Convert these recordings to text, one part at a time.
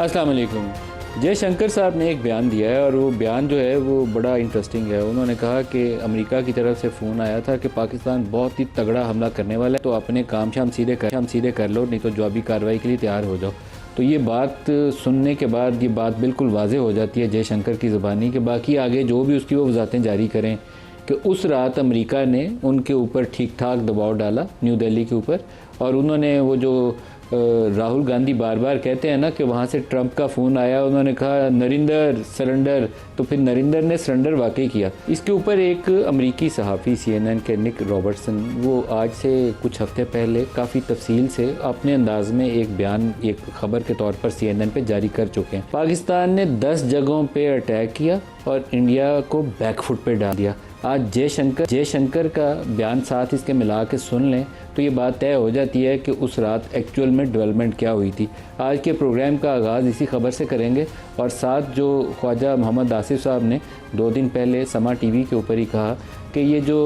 अस्सलाम वालेकुम। जयशंकर साहब ने एक बयान दिया है और वो बयान जो है वो बड़ा इंटरेस्टिंग है। उन्होंने कहा कि अमेरिका की तरफ से फ़ोन आया था कि पाकिस्तान बहुत ही तगड़ा हमला करने वाला है, तो अपने काम शाम सीधे कर लो, नहीं तो जवाबी कार्रवाई के लिए तैयार हो जाओ। तो ये बात सुनने के बाद ये बात बिल्कुल वाज़ेह हो जाती है जयशंकर की ज़बानी कि बाकी आगे जो भी उसकी वो वज़ाहतें जारी करें कि उस रात अमेरिका ने उनके ऊपर ठीक ठाक दबाव डाला न्यू दिल्ली के ऊपर। और उन्होंने वो जो राहुल गांधी बार बार कहते हैं ना कि वहाँ से ट्रंप का फ़ोन आया, उन्होंने कहा नरिंदर सरेंडर, तो फिर नरिंदर ने सरेंडर वाकई किया। इसके ऊपर एक अमेरिकी सहाफ़ी CNN के निक रॉबर्टसन, वो आज से कुछ हफ्ते पहले काफ़ी तफसील से अपने अंदाज में एक बयान एक ख़बर के तौर पर CNN पे जारी कर चुके हैं। पाकिस्तान ने 10 जगहों पे अटैक किया और इंडिया को बैकफुट पे डाल दिया। आज जयशंकर का बयान साथ इसके मिला के सुन लें तो ये बात तय हो जाती है कि उस रात एक्चुअल में डेवलपमेंट क्या हुई थी। आज के प्रोग्राम का आगाज़ इसी खबर से करेंगे और साथ जो ख्वाजा मोहम्मद आसिफ साहब ने 2 दिन पहले समा TV के ऊपर ही कहा कि ये जो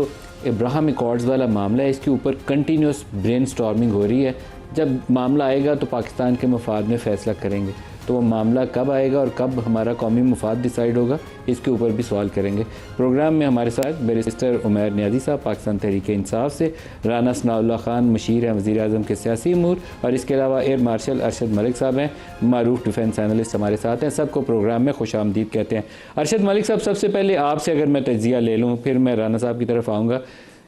इब्राहिम अकॉर्ड्स वाला मामला है इसके ऊपर कंटिन्यूस ब्रेन स्टॉर्मिंग हो रही है। जब मामला आएगा तो पाकिस्तान के मफाद में फ़ैसला करेंगे, तो वो मामला कब आएगा और कब हमारा कौमी मफाद डिसाइड होगा, इसके ऊपर भी सवाल करेंगे। प्रोग्राम में हमारे साथ बैरिस्टर उमैर नियाज़ी साहब पाकिस्तान तहरीक इंसाफ से, राना सनाउल्लाह खान मशीर हैं वज़ीर आज़म के सियासी अमूर, और इसके अलावा एयर मार्शल अरशद मलिक साहब हैं, मारूफ डिफेंस एनालिस्ट हमारे साथ हैं। सबको प्रोग्राम में खुशामदीद कहते हैं। अरशद मलिक साहब, सबसे पहले आपसे अगर मैं तज्ज़िया ले लूँ, फिर मैं राना साहब की तरफ आऊँगा।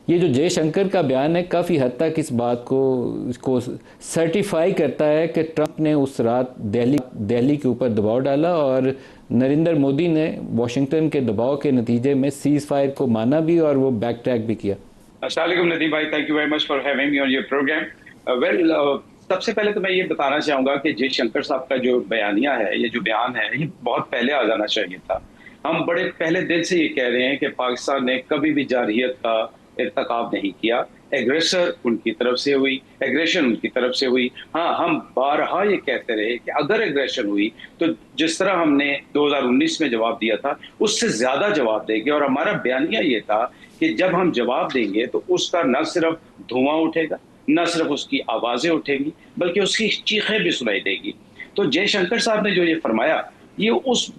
ये जो जयशंकर का बयान है काफ़ी हद तक इस बात को सर्टिफाई करता है कि ट्रंप ने उस रात दिल्ली के ऊपर दबाव डाला और नरेंद्र मोदी ने वाशिंगटन के दबाव के नतीजे में सीज़ फायर को माना भी और वो बैक ट्रैक भी किया। अस्सलाम वालेकुम नदीम भाई, thank you very much for having me on your program. Well, सबसे पहले तो मैं ये बताना चाहूँगा कि जयशंकर साहब का जो बयानिया है, ये जो बयान है, ये बहुत पहले आ जाना चाहिए था। हम बड़े पहले दिन से ये कह रहे हैं कि पाकिस्तान ने कभी भी जारहियत का इर्तकाब नहीं किया। एग्रेसर उनकी तरफ से हुई, एग्रेशन उनकी तरफ से हुई। हाँ, हम बारहा ये कहते रहे कि अगर एग्रेशन हुई तो जिस तरह हमने 2019 में जवाब दिया था उससे ज्यादा जवाब देंगे। और हमारा बयानिया ये था कि जब हम जवाब देंगे तो उसका न सिर्फ धुआं उठेगा, न सिर्फ उसकी आवाजें उठेंगी, बल्कि उसकी चीखें भी सुनाई देगी। तो जयशंकर साहब ने जो ये फरमाया, ये उस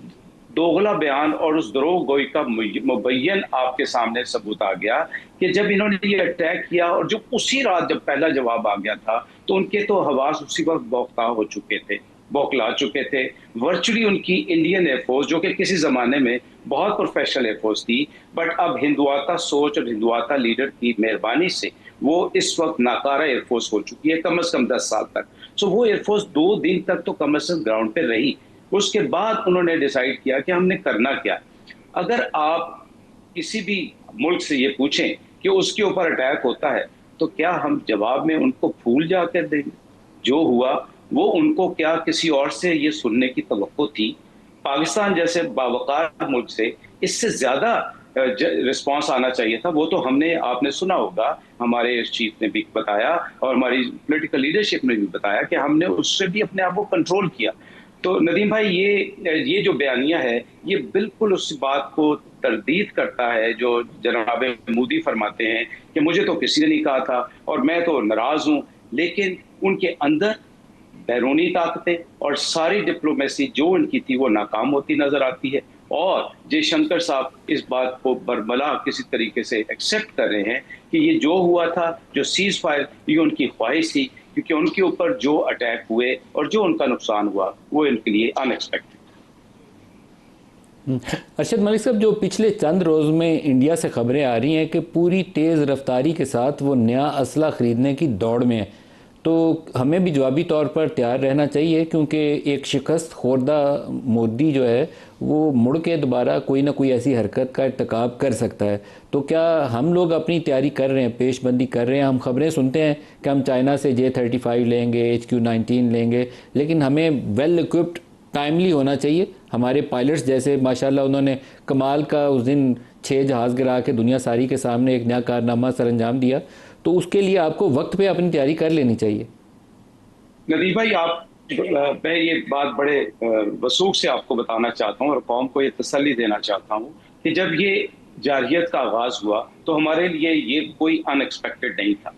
दोगला बयान और उस दरोग गोई का मुबय्यन आपके सामने सबूत आ गया कि जब इन्होंने ये अटैक किया और जो उसी रात जब पहला जवाब आ गया था तो उनके तो हवास उसी वक्त बौखला चुके थे। वर्चुअली उनकी इंडियन एयरफोर्स, जो कि किसी जमाने में बहुत प्रोफेशनल एयरफोर्स थी, बट अब हिंदुआता सोच और हिंदुआता लीडर की मेहरबानी से वो इस वक्त नाकारा एयरफोर्स हो चुकी है, कम से कम 10 साल तक। सो वो एयरफोर्स 2 दिन तक तो कम से कम ग्राउंड पे रही। उसके बाद उन्होंने डिसाइड किया कि हमने करना क्या। अगर आप किसी भी मुल्क से ये पूछें कि उसके ऊपर अटैक होता है तो क्या हम जवाब में उनको फूल जाकर देंगे? जो हुआ वो उनको क्या किसी और से ये सुनने की तवक्को थी? पाकिस्तान जैसे बावकार मुल्क से इससे ज्यादा रिस्पांस आना चाहिए था। वो तो हमने, आपने सुना होगा, हमारे चीफ ने भी बताया और हमारी पॉलिटिकल लीडरशिप ने भी बताया कि हमने उससे भी अपने आप को कंट्रोल किया। तो नदीम भाई, ये जो बयानिया है ये बिल्कुल उस बात को तरदीद करता है जो जनाब मोदी फरमाते हैं कि मुझे तो किसी ने नहीं कहा था और मैं तो नाराज हूं। लेकिन उनके अंदर बैरूनी ताकतें और सारी डिप्लोमेसी जो उनकी थी वो नाकाम होती नजर आती है। और जयशंकर साहब इस बात को बरमला किसी तरीके से एक्सेप्ट कर रहे हैं कि ये जो हुआ था, जो सीज फायर, ये उनकी ख्वाहिश थी, क्योंकि उनके ऊपर जो अटैक हुए और जो उनका नुकसान हुआ वो इनके लिए अनएक्सपेक्टेड। अरशद मलिक साहब, जो पिछले चंद रोज़ में इंडिया से खबरें आ रही हैं कि पूरी तेज़ रफ्तारी के साथ वो नया असला ख़रीदने की दौड़ में है, तो हमें भी जवाबी तौर पर तैयार रहना चाहिए, क्योंकि एक शिकस्त खोर्दा मोदी जो है वो मुड़ के दोबारा कोई ना कोई ऐसी हरकत का इर्तिकाब कर सकता है। तो क्या हम लोग अपनी तैयारी कर रहे हैं, पेशबंदी कर रहे हैं? हम खबरें सुनते हैं कि हम चाइना से J-35 लेंगे, HQ-19 लेंगे, लेकिन हमें वेल इक्विप्ड टाइमली होना चाहिए। हमारे पायलट्स जैसे माशाल्लाह उन्होंने कमाल का उस दिन 6 जहाज़ गिरा के दुनिया सारी के सामने एक नया कारनामा सर अंजाम दिया, तो उसके लिए आपको वक्त पे अपनी तैयारी कर लेनी चाहिए। नदीम भाई, मैं ये बात बड़े वसूख से आपको बताना चाहता हूँ और कौम को ये तसल्ली देना चाहता हूँ कि जब ये जारहियत का आगाज हुआ तो हमारे लिए ये कोई अनएक्सपेक्टेड नहीं था।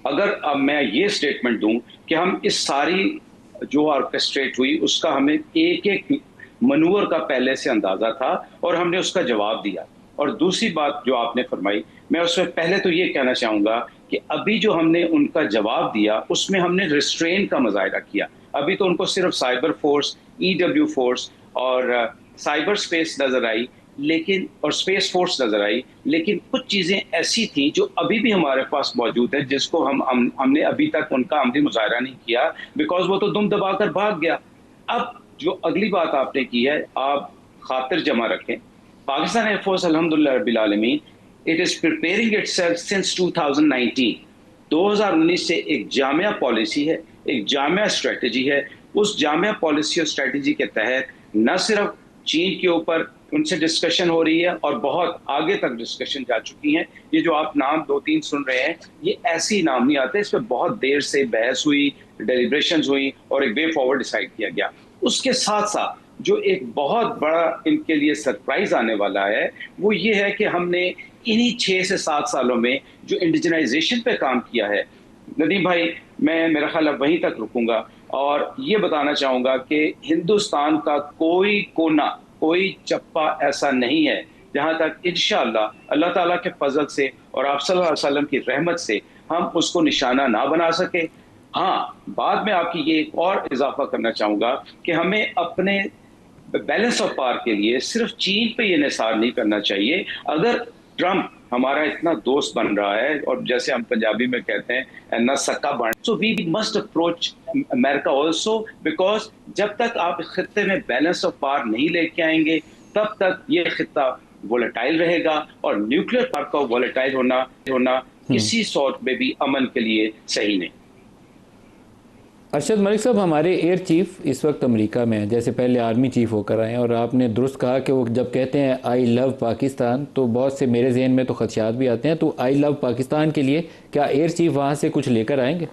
अगर अब मैं ये स्टेटमेंट दूं कि हम इस सारी जो ऑर्केस्ट्रेट हुई उसका हमें एक एक मनूवर का पहले से अंदाजा था और हमने उसका जवाब दिया। और दूसरी बात जो आपने फरमाई, मैं उसमें पहले तो ये कहना चाहूंगा कि अभी जो हमने उनका जवाब दिया उसमें हमने रिस्ट्रेन का मुजाहिरा किया। अभी तो उनको सिर्फ साइबर फोर्स, ईडब्ल्यू फोर्स और साइबर स्पेस नजर आई, लेकिन और स्पेस फोर्स नजर आई, लेकिन कुछ चीजें ऐसी थी जो अभी भी हमारे पास मौजूद है जिसको हमने अभी तक उनका अमली मुजाहिरा नहीं किया, बिकॉज वो तो दुम दबाकर भाग गया। अब जो अगली बात आपने की है, आप खातिर जमा रखें, पाकिस्तान एयरफोर्स अल्हम्दुलिल्लाह रब्बिल आलमीन, it is preparing itself since 2019। 2019 से एक जामिया पॉलिसी है, एक जामिया स्ट्रेटजी है। उस जामिया पॉलिसी और स्ट्रेटजी के तहत न सिर्फ चीन के ऊपर उनसे डिस्कशन हो रही है और बहुत आगे तक डिस्कशन जा चुकी हैं। ये जो आप नाम दो तीन सुन रहे हैं, ये ऐसे ही नाम नहीं आते, इस पर बहुत देर से बहस हुई, डेलिब्रेशंस हुई और एक वे फॉरवर्ड डिसाइड किया गया। उसके साथ साथ जो एक बहुत बड़ा इनके लिए सरप्राइज आने वाला है वो ये है कि हमने इन्हीं 6 से 7 सालों में जो इंडिजनाइजेशन पे काम किया है। नदीम भाई, मैं मेरा ख्याल अब वहीं तक रुकूंगा और ये बताना चाहूंगा कि हिंदुस्तान का कोई कोना, कोई चप्पा ऐसा नहीं है जहां तक इंशाअल्लाह अल्लाह ताला के फजल से और आप सल्लल्लाहु अलैहि वसल्लम की रहमत से हम उसको निशाना ना बना सके। हाँ, बाद में आपकी ये एक और इजाफा करना चाहूंगा कि हमें अपने बैलेंस ऑफ पावर के लिए सिर्फ चीन पे ये निसार नहीं करना चाहिए। अगर ट्रंप हमारा इतना दोस्त बन रहा है और जैसे हम पंजाबी में कहते हैं ना सक्का बन, so we must approach America also, because जब तक आप खत्ते में बैलेंस ऑफ पावर नहीं लेके आएंगे तब तक ये खत्ता वोलेटाइल रहेगा और न्यूक्लियर पावर का वोलेटाइल होना किसी सॉर्ट में भी अमन के लिए सही नहीं। अरशद मलिक साहब, हमारे एयर चीफ इस वक्त अमेरिका में हैं, जैसे पहले आर्मी चीफ होकर आए हैं, और आपने दुरुस्त कहा कि वो जब कहते हैं आई लव पाकिस्तान तो बहुत से मेरे जहन में तो खदशात भी आते हैं। तो आई लव पाकिस्तान के लिए क्या एयर चीफ वहाँ से कुछ लेकर आएंगे?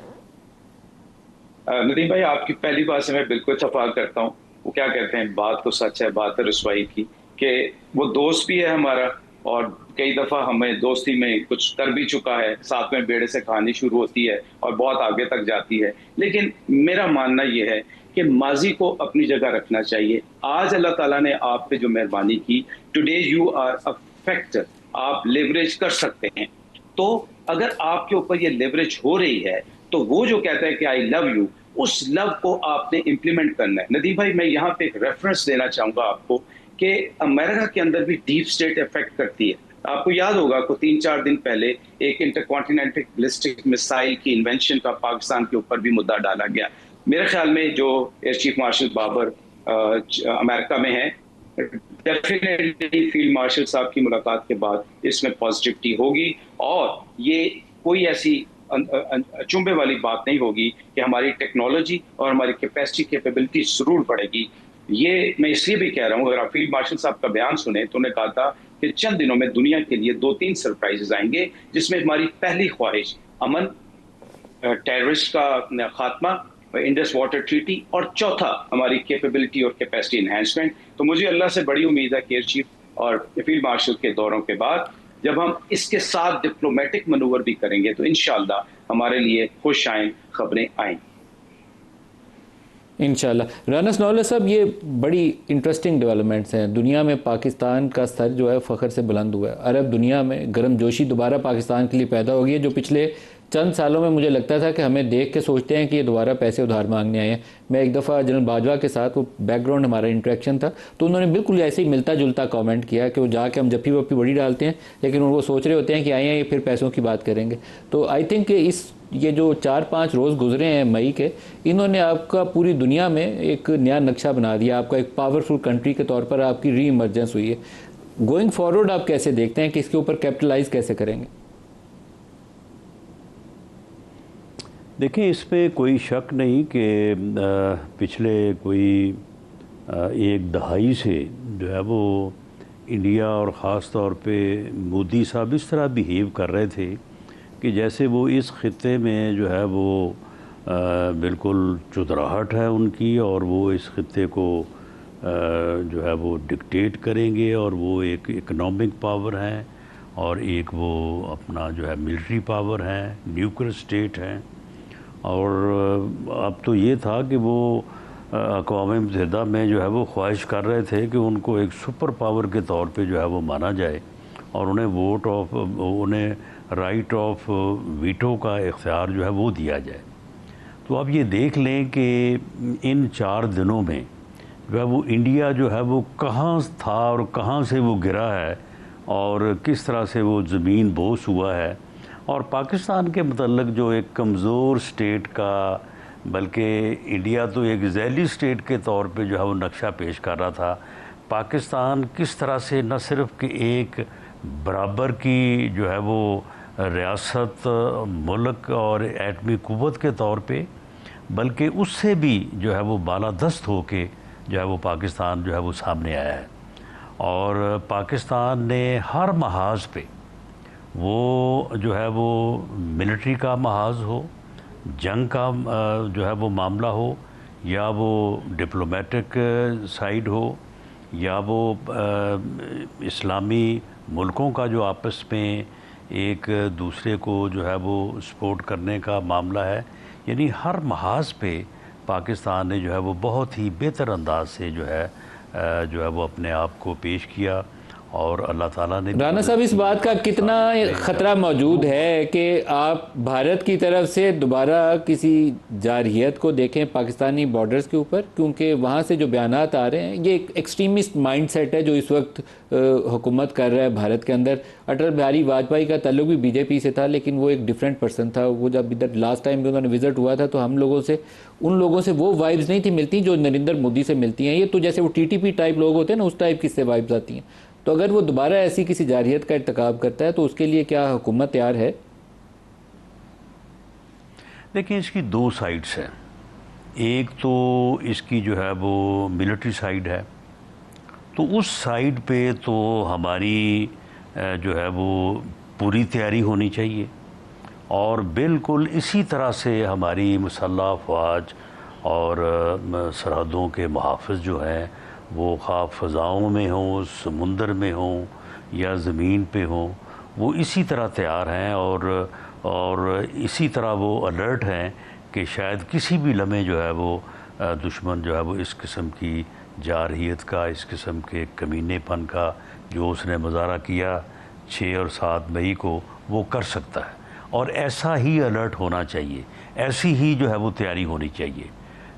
नदीम भाई, आपकी पहली बात से मैं बिल्कुल इत्तेफाक करता हूँ। वो क्या कहते हैं, बात तो सच है, बात है रसवाई की, कि वो दोस्त भी है हमारा और कई दफा हमें दोस्ती में कुछ कर भी चुका है, साथ में बेड़े से कहानी शुरू होती है और बहुत आगे तक जाती है। लेकिन मेरा मानना यह है कि माजी को अपनी जगह रखना चाहिए। आज अल्लाह ताला ने आप पे जो मेहरबानी की, today you are a factor, आप लेवरेज कर सकते हैं। तो अगर आपके ऊपर ये लेवरेज हो रही है तो वो जो कहता है कि आई लव यू, उस लव को आपने इंप्लीमेंट करना है। नदीम भाई, मैं यहाँ पे एक रेफरेंस देना चाहूंगा आपको कि अमेरिका के अंदर भी डीप स्टेट इफेक्ट करती है। आपको याद होगा को 3-4 दिन पहले एक इंटरकॉन्टिनेंटल बैलिस्टिक मिसाइल की इन्वेंशन का पाकिस्तान के ऊपर भी मुद्दा डाला गया। मेरे ख्याल में जो air chief marshal Babar America में है, डेफिनेटली फील्ड मार्शल साहब की मुलाकात के बाद इसमें पॉजिटिविटी होगी और ये कोई ऐसी अचंभे वाली बात नहीं होगी कि हमारी टेक्नोलॉजी और हमारी कैपेसिटी कैपेबिलिटी जरूर बढ़ेगी। ये मैं इसलिए भी कह रहा हूँ, अगर आप फील्ड मार्शल साहब का बयान सुने तो उन्होंने कहा था कि चंद दिनों में दुनिया के लिए 2-3 सरप्राइजेज आएंगे, जिसमें हमारी पहली ख्वाहिश अमन, टेररिस्ट का खात्मा, इंडस वाटर ट्रीटी और चौथा हमारी कैपेबिलिटी और कैपेसिटी इन्हांसमेंट। तो मुझे अल्लाह से बड़ी उम्मीद है कि एयर चीफ और फील्ड मार्शल के दौरों के बाद जब हम इसके साथ डिप्लोमेटिक मनूवर भी करेंगे तो इंशाअल्लाह हमारे लिए खुश आएं खबरें आएं। इंशाल्लाह। राना सनाउल्लाह साहब, ये बड़ी इंटरेस्टिंग डेवलपमेंट्स हैं। दुनिया में पाकिस्तान का स्तर जो है फ़ख्र से बुलंद हुआ है। अरब दुनिया में गर्मजोशी दोबारा पाकिस्तान के लिए पैदा हो गई है, जो पिछले चंद सालों में मुझे लगता था कि हमें देख के सोचते हैं कि ये दोबारा पैसे उधार मांगने आए हैं। मैं एक दफ़ा जनरल बाजवा के साथ, वो बैकग्राउंड हमारा इंटरेक्शन था, तो उन्होंने बिल्कुल ऐसे ही मिलता जुलता कमेंट किया कि वो जाके हम जप्पी वप्पी बड़ी डालते हैं, लेकिन वो सोच रहे होते हैं कि आए हैं ये फिर पैसों की बात करेंगे। तो आई थिंक ये जो 4-5 रोज़ गुजरे हैं मई के, इन्होंने आपका पूरी दुनिया में एक नया नक्शा बना दिया। आपका एक पावरफुल कंट्री के तौर पर आपकी री इमर्जेंस हुई है। गोइंग फॉरवर्ड आप कैसे देखते हैं कि इसके ऊपर कैपिटलाइज कैसे करेंगे? देखिए, इस पे कोई शक नहीं कि पिछले कोई एक दहाई से जो है वो इंडिया और ख़ास तौर पे मोदी साहब इस तरह बिहेव कर रहे थे कि जैसे वो इस खित्ते में जो है वो बिल्कुल चुतराहट है उनकी और वो इस खित्ते को जो है वो डिक्टेट करेंगे और वो एक इकनॉमिक पावर है और एक वो अपना जो है मिलिट्री पावर है, न्यूक्लियर स्टेट है। और अब तो ये था कि वो अक़वाम मुत्तहिदा में जो है वो ख्वाहिश कर रहे थे कि उनको एक सुपर पावर के तौर पे जो है वो माना जाए और उन्हें राइट ऑफ वीटो का इख्तियार जो है वो दिया जाए। तो अब ये देख लें कि इन 4 दिनों में जो है वो इंडिया जो है वो कहाँ था और कहाँ से वो गिरा है और किस तरह से वो ज़मीन बोस हुआ है। और पाकिस्तान के मतलब जो एक कमज़ोर स्टेट का, बल्कि इंडिया तो एक झैली स्टेट के तौर पे जो है वो नक्शा पेश कर रहा था, पाकिस्तान किस तरह से न सिर्फ कि एक बराबर की जो है वो रियासत, मुल्क और एटमी क़ुव्वत के तौर पे, बल्कि उससे भी जो है वो बालादस्त होके जो है वो पाकिस्तान जो है वो सामने आया है। और पाकिस्तान ने हर महाज पे, वो जो है वो मिलिट्री का महाज हो, जंग का जो है वो मामला हो, या वो डिप्लोमेटिक साइड हो, या वो इस्लामी मुल्कों का जो आपस में एक दूसरे को जो है वो सपोर्ट करने का मामला है, यानी हर महाज पे पाकिस्तान ने जो है वो बहुत ही बेहतर अंदाज से जो है वो अपने आप को पेश किया। और अल्लाह ताला ने, राना साहब, इस बात का कितना ख़तरा मौजूद है कि आप भारत की तरफ से दोबारा किसी जारहियत को देखें पाकिस्तानी बॉर्डर्स के ऊपर, क्योंकि वहाँ से जो बयानात आ रहे हैं ये एक एक्सट्रीमिस्ट माइंडसेट है जो इस वक्त हुकूमत कर रहा है भारत के अंदर। अटल बिहारी वाजपेयी का ताल्लुक भी बीजेपी से था, लेकिन वो एक डिफरेंट पर्सन था। वो जब इधर लास्ट टाइम भी उन्होंने विजिट हुआ था तो उन लोगों से वो वाइब्स नहीं थी मिलती जो नरेंद्र मोदी से मिलती हैं। ये तो जैसे वो टीटीपी टाइप लोग होते हैं ना, उस टाइप की से वाइब्स आती हैं। तो अगर वो दोबारा ऐसी किसी जारहियत का इर्तिकाब करता है तो उसके लिए क्या हुकूमत तैयार है? देखिए, इसकी 2 साइड्स हैं। एक तो इसकी जो है वो मिलिट्री साइड है, तो उस साइड पे तो हमारी जो है वो पूरी तैयारी होनी चाहिए और बिल्कुल इसी तरह से हमारी मुसल्लह अफवाज और सरहदों के मुहाफ़िज़ जो हैं वो खा फ़ज़ाओं में हों, समुंदर में हों या ज़मीन पे हों, वो इसी तरह तैयार हैं और इसी तरह वो अलर्ट हैं कि शायद किसी भी लम्हे जो है वो दुश्मन जो है वो इस किस्म की जारहियत का, इस किस्म के कमीनेपन का जो उसने मुज़ाहरा किया 6 और 7 मई को, वो कर सकता है। और ऐसा ही अलर्ट होना चाहिए, ऐसी ही जो है वो तैयारी होनी चाहिए।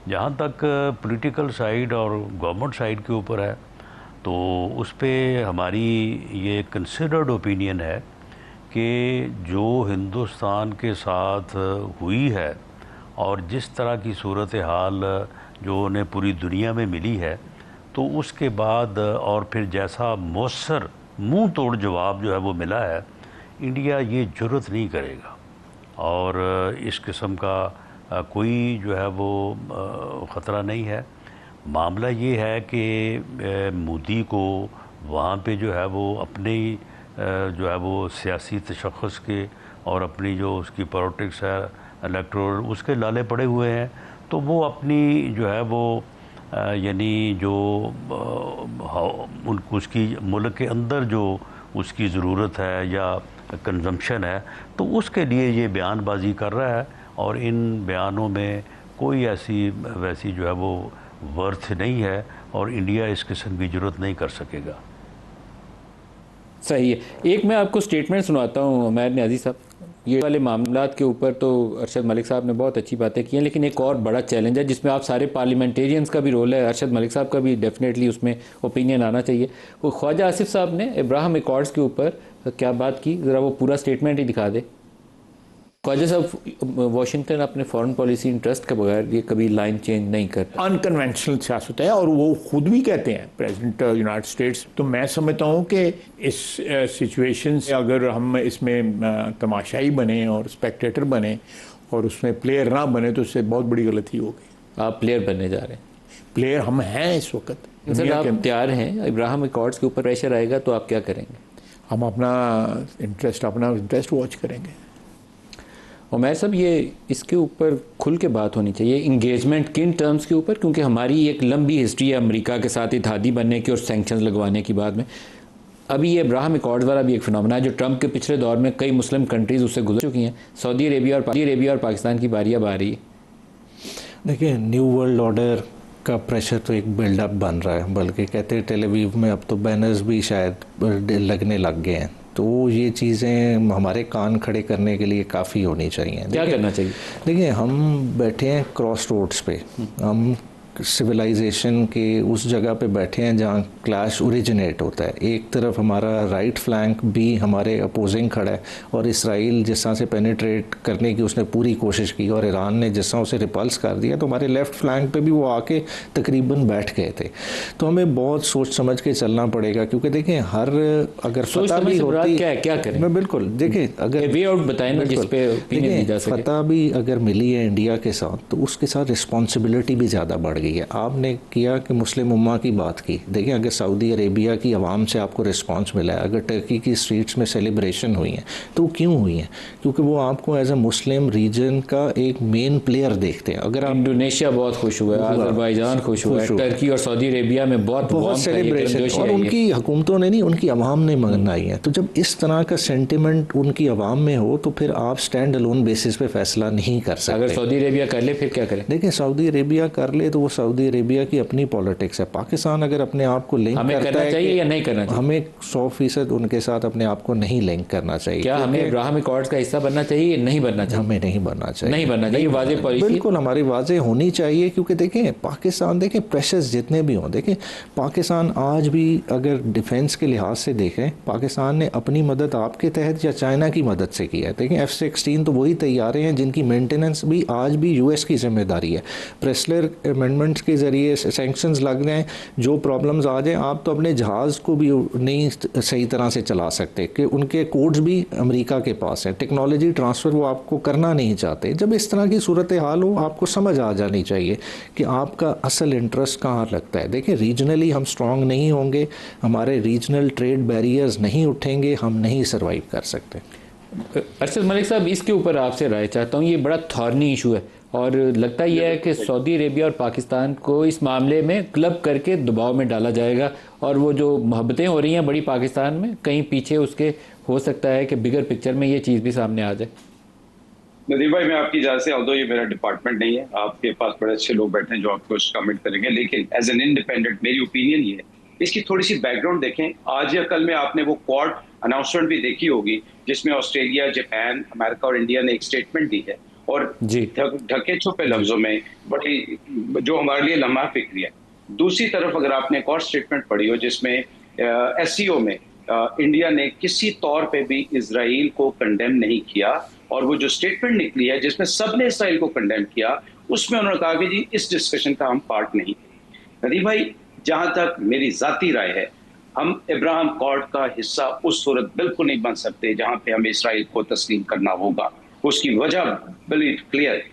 जहाँ तक पॉलिटिकल साइड और गवर्नमेंट साइड के ऊपर है, तो उस पे हमारी ये कंसिडर्ड ओपिनियन है कि जो हिंदुस्तान के साथ हुई है और जिस तरह की सूरत हाल जो उन्हें पूरी दुनिया में मिली है, तो उसके बाद और फिर जैसा मौसर मुंह तोड़ जवाब जो है वो मिला है, इंडिया ये जुर्रत नहीं करेगा और इस किस्म का कोई जो है वो ख़तरा नहीं है। मामला ये है कि मोदी को वहाँ पे जो है वो अपनी जो है वो सियासी तशख़्ख़ुस के और अपनी जो उसकी पॉलिटिक्स है, इलेक्टोरल, उसके लाले पड़े हुए हैं। तो वो अपनी जो है वो यानी जो उसकी मुल्क के अंदर जो उसकी ज़रूरत है या कंजम्पशन है, तो उसके लिए ये बयानबाजी कर रहा है और इन बयानों में कोई ऐसी वैसी जो है वो वर्थ नहीं है और इंडिया इस किस्म की ज़रूरत नहीं कर सकेगा। सही है। एक मैं आपको स्टेटमेंट सुनाता हूँ उमैर न्याज़ी साहब। ये वाले मामलात के ऊपर तो अरशद मलिक साहब ने बहुत अच्छी बातें की हैं, लेकिन एक और बड़ा चैलेंज है जिसमें आप सारे पार्लियामेंटेरियंस का भी रोल है, अरशद मलिक साहब का भी डेफिनेटली उसमें ओपिनियन आना चाहिए। वो ख्वाजा आसिफ साहब ने अब्राहम एकॉर्ड्स के ऊपर क्या बात की, ज़रा वो पूरा स्टेटमेंट ही दिखा दे। ख्वाजा साहब, वाशिंगटन अपने फॉरेन पॉलिसी इंटरेस्ट के बगैर ये कभी लाइन चेंज नहीं करता। अनकन्वेंशनल सियासत है और वो खुद भी कहते हैं, प्रेसिडेंट यूनाइटेड स्टेट्स। तो मैं समझता हूँ कि इस सिचुएशन से अगर हम इसमें तमाशाई बने और स्पेक्टेटर बने और उसमें प्लेयर ना बने तो उससे बहुत बड़ी गलती होगी। आप प्लेयर बनने जा रहे हैं? प्लेयर हम हैं इस वक्त। सर, आप तैयार हैं? इब्राहिम एकॉर्ड्स के ऊपर प्रेशर आएगा तो आप क्या करेंगे? हम अपना इंटरेस्ट वॉच करेंगे। उमैर साहब, ये इसके ऊपर खुल के बात होनी चाहिए, इंगेजमेंट किन टर्म्स के ऊपर, क्योंकि हमारी एक लंबी हिस्ट्री है अमेरिका के साथ इत्तेहादी बनने की और सैंक्शंस लगवाने की। बाद में अभी ये अब्राहम अकॉर्ड्स वाला भी एक फिनोमेना है जो ट्रंप के पिछले दौर में कई मुस्लिम कंट्रीज उससे गुजर चुकी हैं। सऊदी अरेबिया और पाकिस्तान की बारी अब आ रही है। देखिए, न्यू वर्ल्ड ऑर्डर का प्रेशर तो एक बिल्डअप बन रहा है, बल्कि कहते हैं टेल अवीव में अब तो बैनर्स भी शायद लगने लग गए हैं। तो ये चीज़ें हमारे कान खड़े करने के लिए काफ़ी होनी चाहिए। क्या करना चाहिए? देखिए, हम बैठे हैं क्रॉस रोड्स पे, हम सिविलाइजेशन के उस जगह पे बैठे हैं जहाँ क्लैश ओरिजिनेट होता है। एक तरफ हमारा राइट फ्लैंक भी हमारे अपोजिंग खड़ा है और इसराइल जिस तरह से पेनिट्रेट करने की उसने पूरी कोशिश की और ईरान ने जिस तरह उसे रिपल्स कर दिया, तो हमारे लेफ़्ट फ्लैंक पे भी वो आके तकरीबन बैठ गए थे। तो हमें बहुत सोच समझ के चलना पड़ेगा, क्योंकि देखें हर अगर फतह भी होती क्या करें? मैं बिल्कुल, देखिए अगर वे आउट बताएं ना जिस पे ओपिनियन दी जा सके। फतह भी अगर मिली है इंडिया के साथ, तो उसके साथ रिस्पॉन्सिबिलिटी भी ज़्यादा बढ़ गई है। आपने किया कि मुस्लिम उम्मा की बात की, देखिए अगर सऊदी अरेबिया की आवाम से आपको रिस्पांस मिला है, अगर टर्की की स्ट्रीट्स में सेलिब्रेशन हुई है, तो क्यों हुई है? क्योंकि वो आपको एज ए मुस्लिम रीजन का एक मेन प्लेयर देखते हैं। अगर आप इंडोनेशिया बहुत खुश हुआ है, अजरबैजान खुश हुआ है, टर्की और सऊदी अरेबिया में बहुत सेलिब्रेशन, और उनकी हुकूमतों ने नहीं, उनकी आवाम ने मनाई है। तो जब इस तरह का सेंटिमेंट उनकी आवाम में हो, तो फिर आप स्टैंड अलोन बेसिस पे फैसला नहीं कर सकते। अगर सऊदी अरेबिया कर ले फिर क्या करें? देखिए, सऊदी अरेबिया कर ले तो वो सऊदी अरेबिया की अपनी पॉलिटिक्स है। पाकिस्तान अगर अपने आप को लिंक करता है, चाहिए या नहीं करना चाहिए? हमें 100% उनके साथ अपने आप को नहीं लिंक करना चाहिए। क्या हमें अब्राहम अकॉर्ड्स का हिस्सा बनना चाहिए या नहीं बनना चाहिए? हमें नहीं बनना चाहिए। नहीं बनना चाहिए, वाज़ेह पॉलिसी बिल्कुल हमारी वाज़ेह होनी चाहिए। क्योंकि देखें पाकिस्तान, देखें प्रेशर्स जितने भी हों, देखें पाकिस्तान आज भी अगर डिफेंस के लिहाज से देखें, पाकिस्तान ने अपनी मदद आपके तहत या चाइना की मदद से की है। देखें F-16 तो वही तैयारे हैं जिनकी मेंटेनेंस भी आज भी US की जिम्मेदारी है। प्रेस्लर अमेंडमेंट्स के ज़रिए सैंक्शंस लग जाएँ, जो प्रॉब्लम्स आ जाएँ, आप तो अपने जहाज़ को भी नहीं सही तरह से चला सकते कि उनके कोड्स भी अमेरिका के पास हैं। टेक्नोलॉजी ट्रांसफ़र वो आपको करना नहीं चाहते। जब इस तरह की सूरत हाल हो, आपको समझ आ जानी चाहिए कि आपका असल इंटरेस्ट कहाँ लगता है। देखिए, रीजनली हम स्ट्रॉन्ग नहीं होंगे, हमारे रीजनल ट्रेड बैरियर्स नहीं उठेंगे, हम नहीं सर्वाइव कर सकते। अरशद मलिक साहब, इसके ऊपर आपसे राय चाहता हूँ। ये बड़ा थॉर्नी इशू है और लगता यह है कि सऊदी अरेबिया और पाकिस्तान को इस मामले में क्लब करके दबाव में डाला जाएगा और वो जो मोहब्बतें हो रही हैं बड़ी पाकिस्तान में, कहीं पीछे उसके हो सकता है कि बिगर पिक्चर में ये चीज़ भी सामने आ जाए। नदीम भाई, मैं आपकी इजाज़त से, ऑल्दो ये मेरा डिपार्टमेंट नहीं है, आपके पास बड़े अच्छे लोग बैठे हैं जो आपको कमेंट करेंगे, लेकिन एज एन इंडिपेंडेंट मेरी ओपिनियन ये है। इसकी थोड़ी सी बैकग्राउंड देखें। आज या कल में आपने वो क्वाड अनाउंसमेंट भी देखी होगी जिसमें ऑस्ट्रेलिया, जापान, अमेरिका और इंडिया ने एक स्टेटमेंट दी है और ढके छुपे लफ्जों में बड़ी, जो हमारे लिए लम्हा फिक्री है। दूसरी तरफ अगर आपने एक और स्टेटमेंट पढ़ी हो जिसमें SCO में इंडिया ने किसी तौर पे भी इजराइल को कंडेम नहीं किया, और वो जो स्टेटमेंट निकली है जिसमें सबने इसराइल को कंडेम किया, उसमें उन्होंने कहा कि जी इस डिस्कशन का हम पार्ट नहीं। नदीम भाई, जहां तक मेरी जाती राय है, हम अब्राहम अकॉर्ड का हिस्सा उस सूरत बिल्कुल नहीं बन सकते जहां पे हमें इसराइल को तस्लीम करना होगा। उसकी वजह बड़ी क्लियर,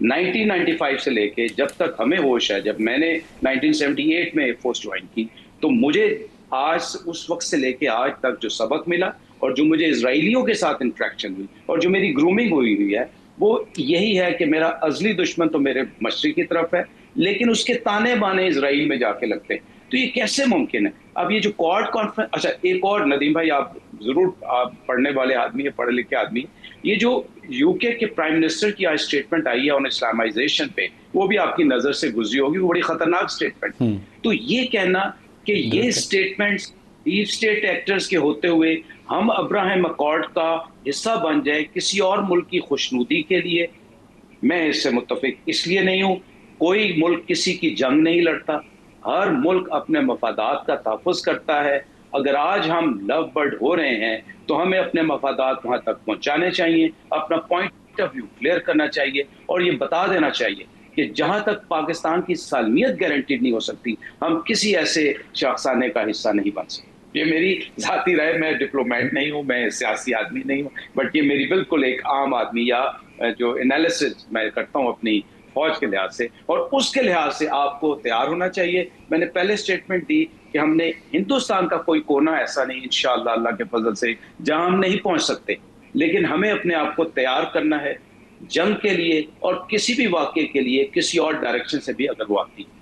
1995 से लेके जब तक हमें होश है, जब मैंने 1978 में फोर्स ज्वाइन की, तो मुझे आज उस वक्त से लेके आज तक जो सबक मिला और जो मुझे इजराइलियों के साथ इंटरेक्शन हुई और जो मेरी ग्रूमिंग हुई है, वो यही है कि मेरा अजली दुश्मन तो मेरे मशरिक की तरफ है, लेकिन उसके ताने बाने इजराइल में जाके लगते हैं। तो ये कैसे मुमकिन है? अब ये जो क्वाड कॉन्फ्रेंस, अच्छा एक और नदीम भाई, आप जरूर आप पढ़ने वाले आदमी है, पढ़े लिखे आदमी, ये जो UK के प्राइम मिनिस्टर की आज स्टेटमेंट आई है ऑन इस्लामाइजेशन पे, वो भी आपकी नजर से गुजरी होगी, वो बड़ी खतरनाक स्टेटमेंट। तो ये कहना कि ये स्टेटमेंट्स डीप स्टेट एक्टर्स के होते हुए हम अब्राहम अकॉर्ड का हिस्सा बन जाए किसी और मुल्क की खुशनुदी के लिए, मैं इससे मुत्तफिक इसलिए नहीं हूं। कोई मुल्क किसी की जंग नहीं लड़ता, हर मुल्क अपने मफादात का तहफ़्फ़ुज़ करता है। अगर आज हम लव बर्ड हो रहे हैं तो हमें अपने मफादात वहां तक पहुंचाने चाहिए, अपना पॉइंट ऑफ व्यू क्लियर करना चाहिए और ये बता देना चाहिए कि जहां तक पाकिस्तान की सालमियत गारंटीड नहीं हो सकती, हम किसी ऐसे शाखसाने का हिस्सा नहीं बन सकते। ये मेरी जाती राय, मैं डिप्लोमेट नहीं हूँ, मैं सियासी आदमी नहीं हूँ, बट ये मेरी बिल्कुल एक आम आदमी या जो एनालिसिस मैं करता हूँ अपनी फौज के लिहाज से, और उसके लिहाज से आपको तैयार होना चाहिए। मैंने पहले स्टेटमेंट दी कि हमने हिंदुस्तान का कोई कोना ऐसा नहीं इंशाअल्लाह अल्लाह के फजल से जहां हम नहीं पहुंच सकते, लेकिन हमें अपने आप को तैयार करना है जंग के लिए और किसी भी वाक़े के लिए किसी और डायरेक्शन से भी अगर वो आती है।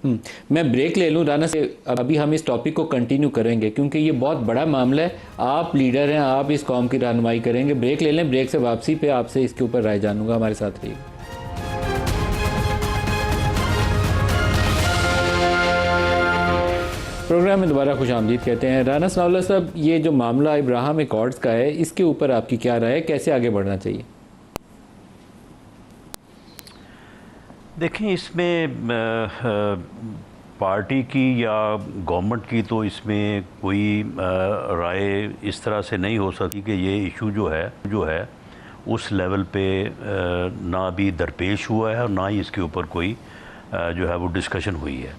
मैं ब्रेक ले लूं राना से, अभी हम इस टॉपिक को कंटिन्यू करेंगे क्योंकि ये बहुत बड़ा मामला है। आप लीडर हैं, आप इस कौम की रहनुमाई करेंगे। ब्रेक ले लें, ब्रेक से वापसी पे आपसे इसके ऊपर राय जानूंगा। हमारे साथ रहिए। प्रोग्राम में दोबारा खुशामदीद कहते हैं। राना सनाउल्लाह साहब, ये जो मामला इब्राहिम एकॉर्ड्स का है, इसके ऊपर आपकी क्या राय है, कैसे आगे बढ़ना चाहिए? देखें, इसमें पार्टी की या गवर्नमेंट की तो इसमें कोई राय इस तरह से नहीं हो सकती कि ये इशू जो है उस लेवल पे ना अभी दरपेश हुआ है और ना ही इसके ऊपर कोई जो है वो डिस्कशन हुई है।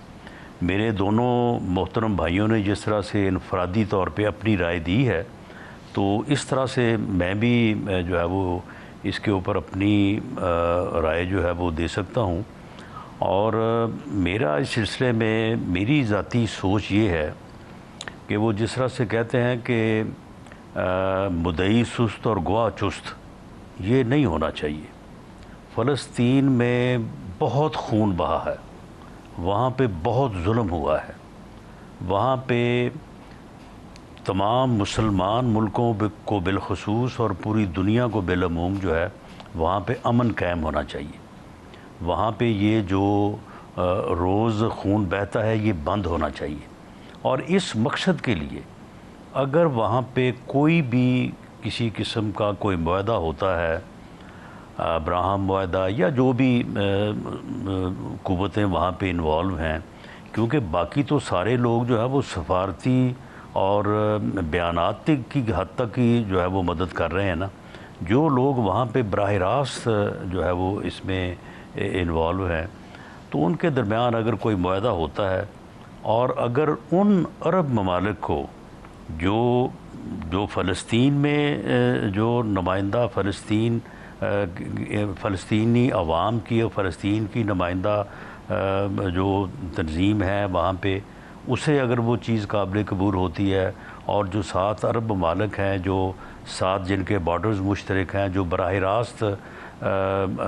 मेरे दोनों मोहतरम भाइयों ने जिस तरह से इनफरादी तौर पे अपनी राय दी है, तो इस तरह से मैं भी जो है वो इसके ऊपर अपनी राय जो है वो दे सकता हूँ। और मेरा इस सिलसिले में मेरी ज़ाती सोच ये है कि वो जिस तरह से कहते हैं कि मुद्दई सुस्त और गवाह चुस्त, ये नहीं होना चाहिए। फ़लस्तीन में बहुत खून बहा है, वहाँ पे बहुत जुल्म हुआ है, वहाँ पे तमाम मुसलमान मुल्कों को बिलखसूस और पूरी दुनिया को बिलअमूम जो है वहाँ पे अमन कायम होना चाहिए। वहाँ पे ये जो रोज़ खून बहता है ये बंद होना चाहिए। और इस मकसद के लिए अगर वहाँ पे कोई भी किसी किस्म का कोई मुआहदा होता है, अब्राहम मुआहदा या जो भी कुव्वतें वहाँ पे इन्वॉल्व हैं, क्योंकि बाकी तो सारे लोग जो है वो सफारती और बयानात की हद तक ही जो है वो मदद कर रहे हैं ना, जो लोग वहाँ पे बराह रास्त जो है वो इसमें इन्वॉल्व हैं, तो उनके दरमियान अगर कोई मुआहदा होता है और अगर उन अरब ममालिक को जो फ़लस्तीन में जो नुमाइंदा फ़लस्तीनी अवाम की और फ़लस्तीन की नुमाइंदा जो तंजीम है वहाँ पे, उसे अगर वो चीज़ काबिल कबूल होती है और जो 7 अरब ममालिक हैं, जो 7 जिनके बॉर्डर्स मुश्तरक हैं, जो बराह रास्त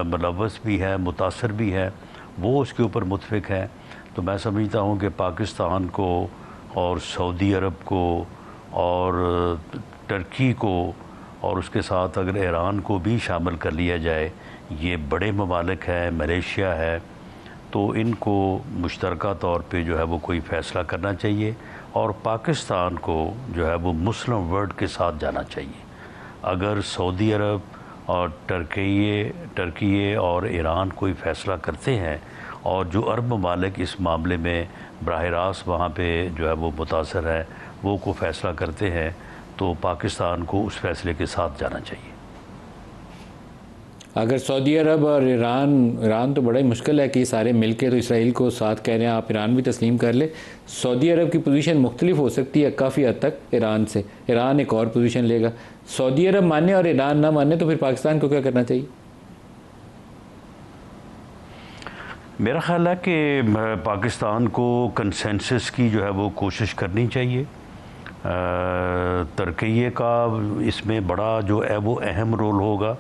मुलव्वस भी हैं, मुतासर भी हैं, वो उसके ऊपर मुतफ़िक़ हैं, तो मैं समझता हूँ कि पाकिस्तान को और सऊदी अरब को और टर्की को और उसके साथ अगर ईरान को भी शामिल कर लिया जाए, ये बड़े ममालिक हैं, मलेशिया है, तो इनको मुश्तरका तौर पे जो है वो कोई फ़ैसला करना चाहिए और पाकिस्तान को जो है वो मुस्लिम वर्ल्ड के साथ जाना चाहिए। अगर सऊदी अरब और टर्की और ईरान कोई फ़ैसला करते हैं और जो अरब ममालिक इस मामले में बराह रास्त वहाँ पे जो है वो मुतासर है, वो को फ़ैसला करते हैं, तो पाकिस्तान को उस फ़ैसले के साथ जाना चाहिए। अगर सऊदी अरब और ईरान तो बड़ा ही मुश्किल है कि सारे मिलके तो इसराइल को साथ कह रहे हैं, आप ईरान भी तस्लीम कर ले। सऊदी अरब की पोजीशन मुख्तलिफ हो सकती है काफ़ी हद तक ईरान से, ईरान एक और पोजीशन लेगा। सऊदी अरब माने और ईरान ना माने तो फिर पाकिस्तान को क्या करना चाहिए? मेरा ख़्याल है कि पाकिस्तान को कंसेंसस की जो है वो कोशिश करनी चाहिए। तुर्की का इसमें बड़ा जो है वो अहम रोल होगा।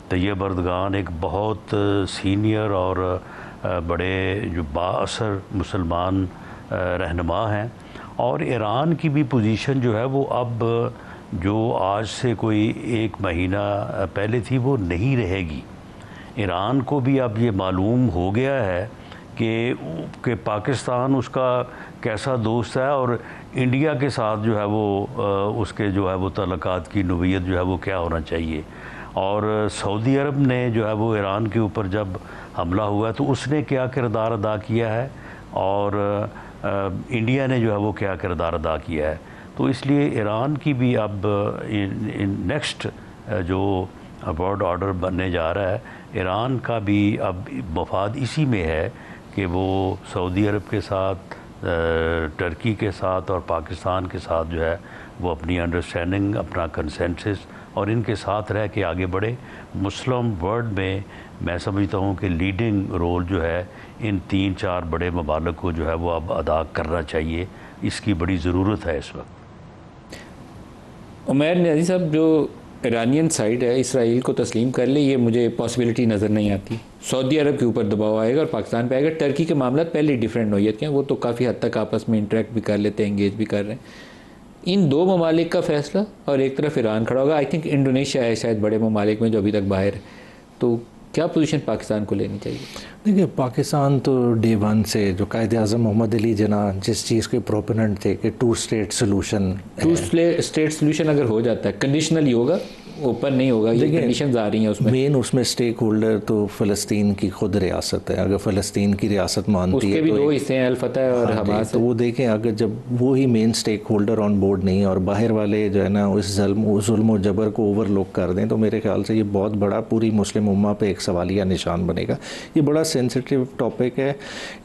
तैयब अर्दगान एक बहुत सीनियर और बड़े जो बाअसर मुसलमान रहनुमा हैं, और ईरान की भी पोजीशन जो है वो अब जो आज से कोई 1 महीना पहले थी वो नहीं रहेगी। ईरान को भी अब ये मालूम हो गया है कि पाकिस्तान उसका कैसा दोस्त है और इंडिया के साथ जो है वो उसके जो है वो तल्लुकात की नोयत जो है वो क्या होना चाहिए। और सऊदी अरब ने जो है वो ईरान के ऊपर जब हमला हुआ तो उसने क्या किरदार अदा किया है और इंडिया ने जो है वो क्या किरदार अदा किया है। तो इसलिए ईरान की भी अब नेक्स्ट जो वर्ल्ड ऑर्डर बनने जा रहा है, ईरान का भी अब मफाद इसी में है कि वो सऊदी अरब के साथ, टर्की के साथ और पाकिस्तान के साथ जो है वो अपनी अंडरस्टैंडिंग, अपना कंसेंसस और इनके साथ रह के आगे बढ़े। मुस्लिम वर्ल्ड में मैं समझता हूँ कि लीडिंग रोल जो है इन 3-4 बड़े ममालिक को जो है वो अब अदा करना चाहिए। इसकी बड़ी ज़रूरत है इस वक्त। उमैर न्याज़ी साहब, जो ईरानियन साइड है इसराइल को तस्लीम कर ले, ये मुझे पॉसिबिलिटी नज़र नहीं आती। सऊदी अरब के ऊपर दबाव आएगा और पाकिस्तान पे आएगा। टर्की के मामला पहले डिफरेंट नौयत के हैं, वो तो काफ़ी हद तक आपस में इंटरेक्ट भी कर लेते हैं, इंगेज भी कर रहे हैं। इन दो ममालिक का फैसला और एक तरफ ईरान खड़ा होगा। आई थिंक इंडोनेशिया है शायद बड़े ममालिक में जो अभी तक बाहर है। तो क्या पोजीशन पाकिस्तान को लेनी चाहिए? देखिए, पाकिस्तान तो डे वन से जो कायद-ए-आज़म मोहम्मद अली जना जिस चीज़ के प्रोपोनेंट थे कि टू स्टेट सोल्यूशन अगर हो जाता है, कंडीशनल ही होगा, ओपन नहीं होगा, ये कंडीशंस आ रही हैं उसमें। मेन उसमें स्टेक होल्डर तो फ़लस्तीन की खुद रियासत है। अगर फ़लस्तीन की रियासत मानती उसके है भी तो दो हिस्से हैं, अल फतह और हमास। तो वो देखें, अगर जब वो ही main stakeholder on board नहीं है और बाहर वाले जो है ना उस जुल्म और जबर को ओवरलुक कर दें, तो मेरे ख्याल से ये बहुत बड़ा पूरी मुस्लिम उम्मा पे एक सवालिया निशान बनेगा। ये बड़ा सेंसिटिव टॉपिक है।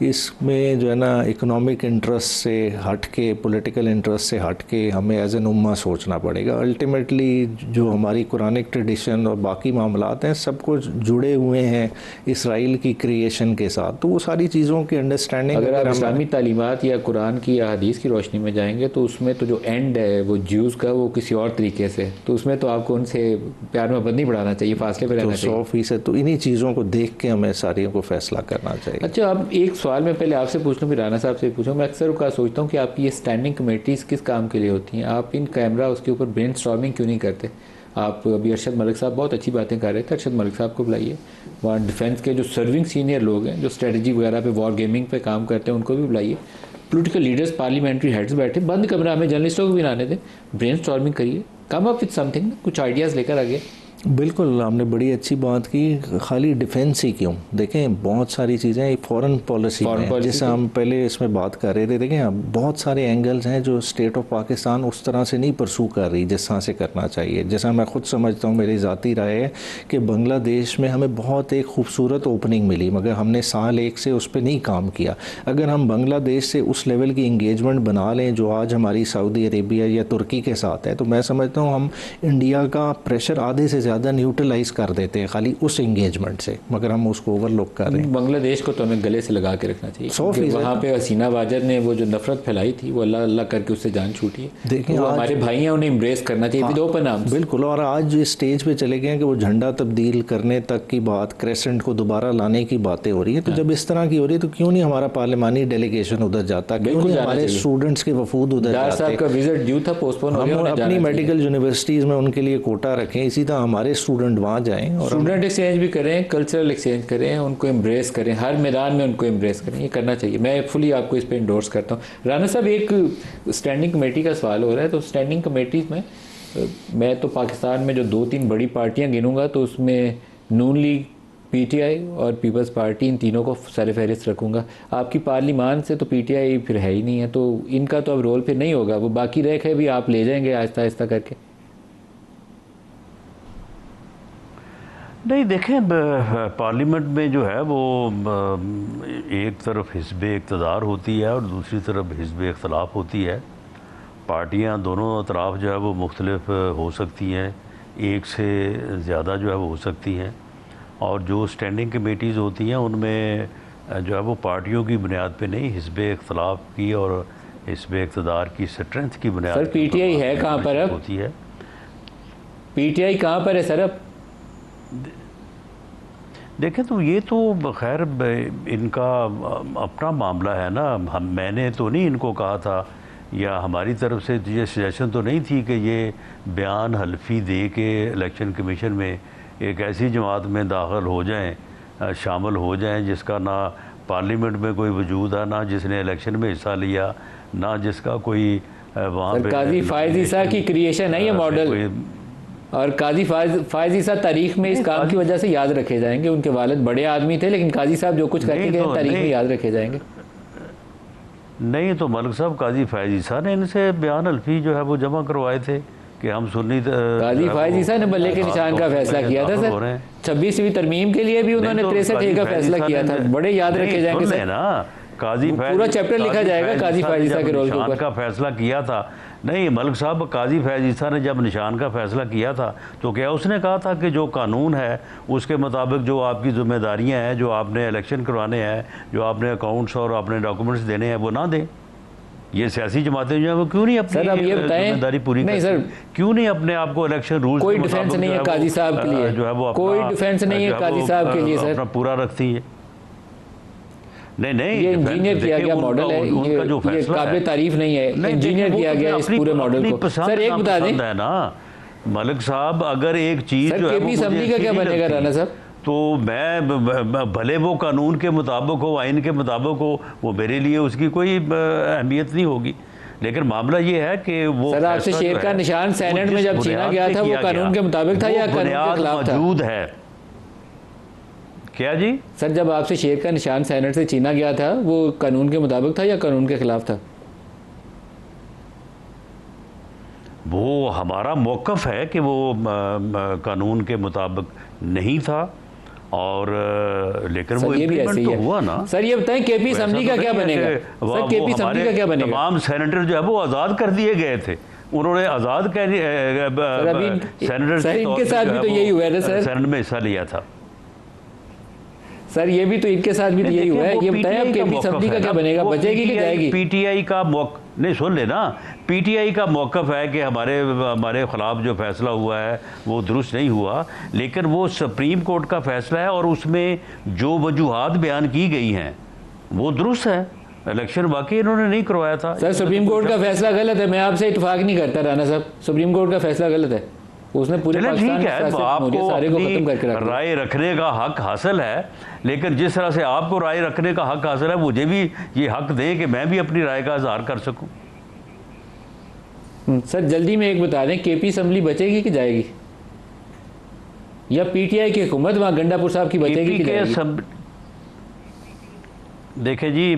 इसमें जो है ना इकोनॉमिक इंटरेस्ट से हट के, पॉलिटिकल इंटरेस्ट से हट के हमें एज एन उम्मा सोचना पड़ेगा। अल्टीमेटली जो हमारी कुरानिक ट्रेडिशन और बाकी मामलात हैं सब कुछ जुड़े हुए हैं इसराइल की क्रिएशन के साथ। तो वो सारी चीज़ों की अंडरस्टैंडिंग अगर आप इस्लामी तालीमात या कुरान की या हदीस की रोशनी में जाएंगे तो उसमें तो जो एंड है वो ज्यूज़ का, वो किसी और तरीके से, तो उसमें तो आपको उनसे प्यार मोहब्बत नहीं बढ़ाना चाहिए, फासले पर रहना चाहिए। 100%। तो इन्हीं चीज़ों को देख के हमें सारियों को फैसला करना चाहिए। अच्छा, अब एक सवाल मैं पहले आपसे पूछ लूँ फिर राना साहब से पूछूँ। मैं अक्सर का सोचता हूँ कि आपकी ये स्टैंडिंग कमेटीज़ किस काम के लिए होती हैं? आप इन कैमरा उसके ऊपर ब्रेनस्टॉर्मिंग क्यों नहीं करते? आप अभी अरशद मलिक साहब बहुत अच्छी बातें कर रहे थे, अरशद मलिक साहब को बुलाइए। वहाँ डिफेंस के जो सर्विंग सीनियर लोग हैं, जो स्ट्रेटजी वगैरह पे, वॉर गेमिंग पे काम करते हैं, उनको भी बुलाइए। पॉलिटिकल लीडर्स, पार्लियामेंट्री हेड्स बैठे, बंद कमरा में, जर्नलिस्टों को भी आने दें, ब्रेनस्टॉर्मिंग करिए, कम अप विद समथिंग, कुछ आइडियाज़ लेकर आगे। बिल्कुल, आपने बड़ी अच्छी बात की। खाली डिफेंस ही क्यों, देखें बहुत सारी चीज़ें फॉरेन पॉलिसी में, जैसे हम पहले इसमें बात कर रहे थे, देखें बहुत सारे एंगल्स हैं जो स्टेट ऑफ पाकिस्तान उस तरह से नहीं परसू कर रही जिस तरह से करना चाहिए। जैसा मैं खुद समझता हूँ, मेरी ज़ाती राय है कि बांग्लादेश में हमें बहुत एक खूबसूरत ओपनिंग मिली, मगर हमने साल एक से उस पर नहीं काम किया। अगर हम बांग्लादेश से उस लेवल की इंगेजमेंट बना लें जो आज हमारी सऊदी अरेबिया या तुर्की के साथ है, तो मैं समझता हूँ हम इंडिया का प्रेशर आधे से ज़्यादा न्यूट्रलाइज कर देते हैं खाली उस एंगेजमेंट से, मगर हम उसको ओवरलुक कर रहे हैं। बांग्लादेश को तो हमें गले से लगा के रखना चाहिए। 100%। वहाँ पे हसीना वाजद ने वो जो नफरत फैलाई थी, वो अल्लाह अल्लाह करके उससे जान छूटी है। देखिए, वो हमारे भाई हैं, उन्हें एम्ब्रेस करना चाहिए विद ओपन आर्म्स। बिल्कुल। और आज इस स्टेज पे चले गए हैं कि वो झंडा तब्दील करने तक की बात, क्रेसेंट को दोबारा लाने की बातें हो रही है। तो जब इस तरह की हो रही है तो क्यों नहीं हमारा पार्लिमानी डेलीगेशन उधर जाता, क्यों नहीं हमारे स्टूडेंट्स के वफूद उधर जाते। का विजिट ड्यू था, पोस्टपोन हो गया। हम अपनी मेडिकल यूनिवर्सिटीज़ में उनके लिए कोटा रखें, इसी तरह हमारे स्टूडेंट वहाँ जाएँ और स्टूडेंट एक्सचेंज भी करें, कल्चरल एक्सचेंज करें, उनको एम्ब्रेस करें, हर मैदान में उनको एम्ब्रेस करें। ये करना चाहिए। मैं फुली आपको इस पर इंडोर्स करता हूँ। राना साहब, एक स्टैंडिंग कमेटी का सवाल हो रहा है, तो स्टैंडिंग कमेटीज़ में मैं तो पाकिस्तान में जो 2-3 बड़ी पार्टियाँ गिनूंगा तो उसमें नून लीग, पीटीआई और पीपल्स पार्टी, इन तीनों को सर फहरिस्त रखूँगा। आपकी पार्लिमान से तो पीटीआई फिर है ही नहीं है, तो इनका तो अब रोल फिर नहीं होगा। वो बाकी रह है भी आप ले जाएंगे आहिस्ता आहिस्ता करके। नहीं, देखें पार्लियामेंट में जो है वो एक तरफ हिस्ब इक़्तिदार होती है और दूसरी तरफ हिस्ब इख्तलाफ होती है। पार्टियां दोनों अतराफ जो है वो मुख्तलिफ हो सकती हैं, एक से ज़्यादा जो है वो हो सकती हैं। और जो स्टैंडिंग कमेटीज़ होती हैं उनमें जो है वो पार्टियों की बुनियाद पे नहीं, हिस्ब इख्तलाफ की और हिस्ब इक़्तिदार की स्ट्रेंथ की बुनियाद सर पीटीआई है कहाँ पर अब? होती है। पीटीआई कहाँ पर है सर अब? देखें तो ये तो खैर इनका अपना मामला है ना। मैंने तो नहीं इनको कहा था, या हमारी तरफ से ये सजेशन तो नहीं थी कि ये बयान हल्फी दे के इलेक्शन कमीशन में एक ऐसी जमात में दाखिल हो जाएं, शामिल हो जाएं जिसका ना पार्लियामेंट में कोई वजूद है, ना जिसने इलेक्शन में हिस्सा लिया, ना जिसका कोई वहाँ पे काजी फायज ईसा की क्रिएशन है ये मॉडल। और काजी फायज ईसा तारीख में इस काम की वजह से याद रखे जाएंगे। उनके वालिद बड़े आदमी थे, लेकिन काजी साहब जो कुछ करके गए तारीख में याद रखे जाएंगे। नहीं तो मलिक साहब काजी फायज ईसा ने इनसे बयान हल्फी जो है वो जमा करवाए थे कि हम सुन्नी। काजी फायज ईसा ने बल्ले के निशान का फैसला किया था सर। 26वीं तरमीम के लिए भी उन्होंने 63 का फैसला किया था। बड़े याद रखे जाएंगे सर ना। काजी पूरा चैप्टर लिखा जाएगा काजी फायज ईसा के रोल के ऊपर। का फैसला किया था। नहीं, मलिक साहब काजी फैज ईसा ने जब निशान का फैसला किया था तो क्या उसने कहा था कि जो कानून है उसके मुताबिक जो आपकी जिम्मेदारियां हैं, जो आपने इलेक्शन करवाने हैं, जो आपने अकाउंट्स और अपने डॉक्यूमेंट्स देने हैं वो ना दें? ये सियासी जमातें जो है वो क्यों नहीं अपनी सर, अब ये बताएं, जिम्मेदारी पूरी नहीं करती? सर, क्यों नहीं अपने आप को इलेक्शन रूल्स कोई डिफेंस नहीं है काजी साहब के लिए, जो है वो कोई डिफेंस नहीं है काजी साहब के लिए सर, अपना पूरा रखती है। नहीं, ये इंजीनियर किया गया मॉडल है, उनका जो ये फैसला काबिल है, तारीफ नहीं है, इंजीनियर किया गया इस पूरे मॉडल को। सर एक बता दें है ना मलिक साहब, अगर एक चीज सर, जो है केपी असेंबली का क्या बनेगा राणा साहब? तो मैं भले वो कानून के मुताबिक हो, आइन के मुताबिक हो, वो मेरे लिए उसकी कोई अहमियत नहीं होगी। लेकिन मामला ये है कि वो सर, आपसे शेर का निशान सेनेट में जब छीना गया था वो कानून के मुताबिक था या कानून के खिलाफ था? मौजूद है क्या जी? सर, जब आपसे शेर का निशान सेनेट से छीना गया था वो कानून के मुताबिक था या कानून के खिलाफ था? वो हमारा मौक़िफ़ है कि वो कानून के मुताबिक नहीं था, और लेकिन वो ये भी ऐसे ही तो है हुआ ना। सर ये बताएं केपी असेंबली का क्या बनेगा? सर केपी असेंबली का क्या बनेगा? तमाम सेनेटर जो है वो आज़ाद कर दिए गए थे, उन्होंने आज़ाद कर सेनेटर सर इनके साथ भी तो यही हुआ है सर, सेनेट में हिस्सा लिया था। सर ये भी तो इनके साथ भी तो यही हुआ है। ये बताएं अब केपी असेंबली का क्या बनेगा, बचेगी कि जाएगी? पीटीआई का नहीं सुन लेना, पीटीआई का मौक़िफ़ है कि हमारे ख़िलाफ़ जो फ़ैसला हुआ है वो दुरुस्त नहीं हुआ, लेकिन वो सुप्रीम कोर्ट का फ़ैसला है और उसमें जो वजूहात बयान की गई हैं वो दुरुस्त है। इलेक्शन वाकई इन्होंने नहीं करवाया था। सर सुप्रीम कोर्ट का फैसला गलत है, मैं आपसे इत्तेफाक नहीं करता राणा साहब, सुप्रीम कोर्ट का फैसला गलत है, उसने पूरे पाकिस्तान ठीक है, आपको सारे को खत्म करके रखा। राय रखने का हक हासिल है, लेकिन जिस तरह से आपको राय रखने का हक हासिल है मुझे भी ये हक दें कि मैं भी अपनी राय का इजहार कर सकूं। सर जल्दी में एक बता दें, केपी असेंबली बचेगी कि जाएगी, या पीटीआई की हुकूमत वहाँ गंडापुर साहब की बचेगी कि जाएगी? देखें जी,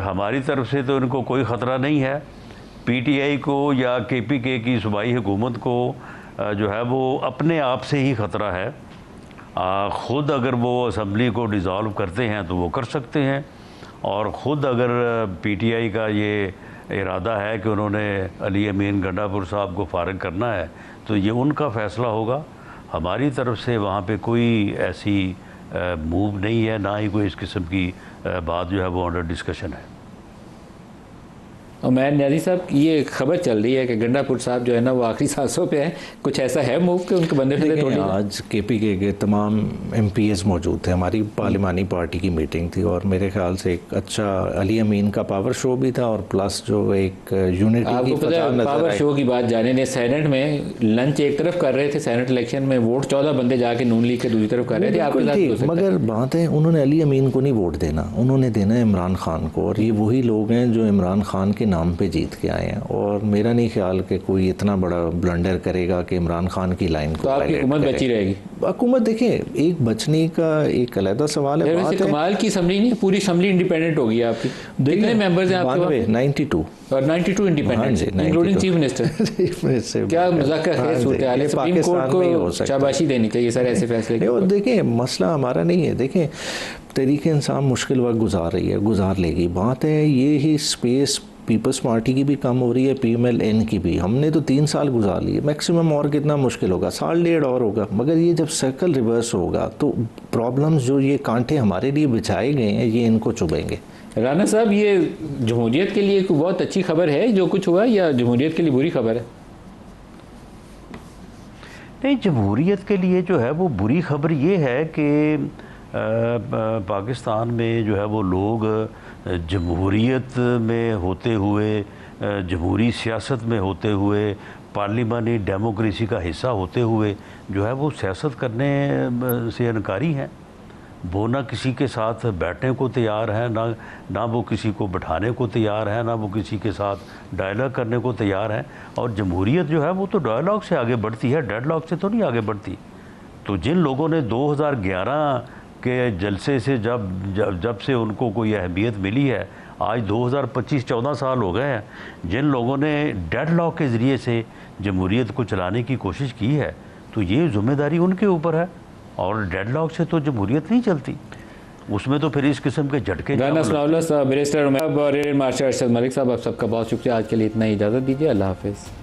हमारी तरफ से तो इनको कोई ख़तरा नहीं है। पीटीआई को या केपीके की सूबाई हुकूमत को जो है वो अपने आप से ही ख़तरा है। ख़ुद अगर वो असम्बली को डिज़ोल्व करते हैं तो वो कर सकते हैं, और ख़ुद अगर पीटीआई का ये इरादा है कि उन्होंने अली अमीन गंडापुर साहब को फ़ारिग करना है तो ये उनका फ़ैसला होगा। हमारी तरफ से वहाँ पे कोई ऐसी मूव नहीं है, ना ही कोई इस किस्म की बात जो है वो अंडर डिस्कशन है। और मैं न्याजी साहब, ये खबर चल रही है कि गंडापुर साहब जो है ना वो आखिरी सांसों पे हैं, कुछ ऐसा है मूव कि उनके बंदे थोड़ी? आज केपीके के तमाम एमपीएस मौजूद थे, हमारी पार्लिमानी पार्टी की मीटिंग थी, और मेरे ख्याल से एक अच्छा अली अमीन का पावर शो भी था, और प्लस जो एक यूनिटी आपको पता है पावर शो की बात जाने ने, सेनेट में लंच एक तरफ कर रहे थे, सेनेट इलेक्शन में वोट 14 बंदे जाके नून लीग के दूसरी तरफ कर रहे थे आपके साथ। मगर बात है उन्होंने अली अमीन को नहीं वोट देना, उन्होंने देना है इमरान खान को, और ये वही लोग हैं जो इमरान खान के नाम पे जीत के आए हैं, और मेरा नहीं ख्याल कि कोई इतना बड़ा ब्लंडर करेगा कि इमरान खान की लाइन को। तो आपकी हुकूमत बची रहेगी? हुकूमत देखिए, एक बचने का एक अलग सवाल है। वैसे कमाल की असेंबली नहीं, पूरी असेंबली इंडिपेंडेंट होगी आपकी। कितने मेंबर्स हैं आपके? 92 और 92 इंडिपेंडेंट, इंक्लूडिंग चीफ मिनिस्टर। क्या मजाक का खेल सूरत हाल है, सुप्रीम कोर्ट को शाबाशी देनी चाहिए सर ऐसे फैसले। और देखिए मसला हमारा नहीं है, देखें तरीके इंसान मुश्किल वक्त गुजार रही है, गुजार लेगी। बात है ये ही स्पेस पीपल्स पार्टी की भी कम हो रही है, PMLN की भी। हमने तो 3 साल गुजार लिए, मैक्सिमम और कितना मुश्किल होगा, 1.5 और होगा। मगर ये जब सर्कल रिवर्स होगा तो प्रॉब्लम्स जो ये कांटे हमारे लिए बिछाए गए हैं ये इनको चुभेंगे। राणा साहब, ये जमहूरियत के लिए बहुत अच्छी खबर है जो कुछ हुआ, या जमहूरियत के लिए बुरी खबर है? नहीं, जमहूरियत के लिए जो है वो बुरी खबर ये है कि पाकिस्तान में जो है वो लोग जमहूरियत में होते हुए, जमहूरी सियासत में होते हुए, पार्लिमानी डेमोक्रेसी का हिस्सा होते हुए जो है वो सियासत करने से इनकारी हैं। वो ना किसी के साथ बैठने को तैयार है, ना वो किसी को बैठाने को तैयार है, ना वो किसी के साथ डायलॉग करने को तैयार है। और जमहूरियत जो है वो तो डायलॉग से आगे बढ़ती है, डेडलॉग से तो नहीं आगे बढ़ती। तो जिन लोगों ने 2011 के जलसे से जब से उनको कोई अहमियत मिली है, आज 2025-14 साल हो गए हैं, जिन लोगों ने डेडलॉक के ज़रिए से जमहूरियत को चलाने की कोशिश की है, तो ये जिम्मेदारी उनके ऊपर है। और डेडलॉक से तो जमहूरियत नहीं चलती, उसमें तो फिर इस किस्म के झटके। बैरिस्टर मार्शल अरशद मलिक साहब, आप सबका बहुत शुक्रिया। आज के लिए इतना ही, इजाज़त दीजिए। अल्लाह हाफिज़।